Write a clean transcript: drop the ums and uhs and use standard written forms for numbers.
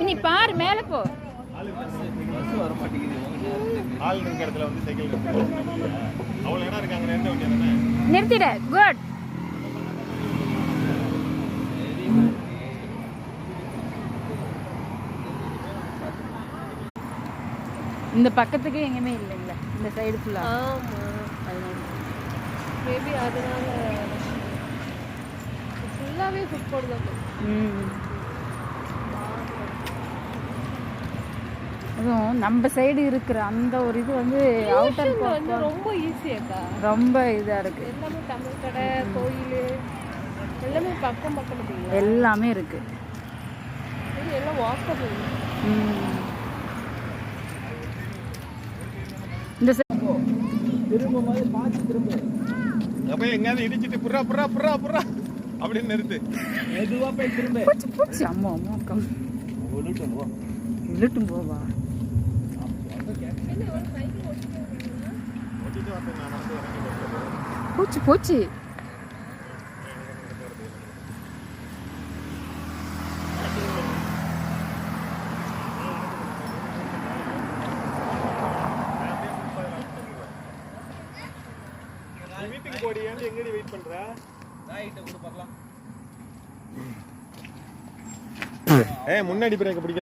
நீ பாரு மேல போ. வர மாட்டேங்குது. ஆள் இருக்கிற இடத்துல வந்து சைக்கிள் அவ்வளோ இடம் இருக்காங்க. நிறுத்த வேண்டியதானே? நிறுத்திட. குட். இந்த பக்கத்துக்கு எங்கேயுமே இல்லைங்களா? இந்த சைடு ஃபுல்லா. ஆமா, மேபி அதனால ஃபுல்லாவே ஃபுட் கோர்ட் தான். அதுவும் நம்ம சைடு இருக்கிற அந்த ஒரு இது வந்து அவுட்டர் வந்து ரொம்ப ஈஸியாக்கா. ரொம்ப இதா இருக்கு. எல்லாமே தமிழ் கடை, கோயில் எல்லாமே பக்கம் பக்கம் இருக்கு. எல்லாமே இருக்கு. இது எல்லாம் வாக்கபிள். இந்த திரும்ப மாதிரி பார்த்து திரும்ப. அப்ப எங்கயாவது இடிச்சிட்டு புறா புறா புறா புறா அப்படின்னு நிறுத்து. மெதுவா போய் திரும்ப. பூச்சி அம்மா அம்மா கம் இழுட்டும் போவா. பூச்சி பூச்சி வீட்டுக்கு போடி. எங்கடி வெயிட் பண்ற? ரைட் கூட பார்க்கலாம். முன்னாடி பிரேக் பிடிக்க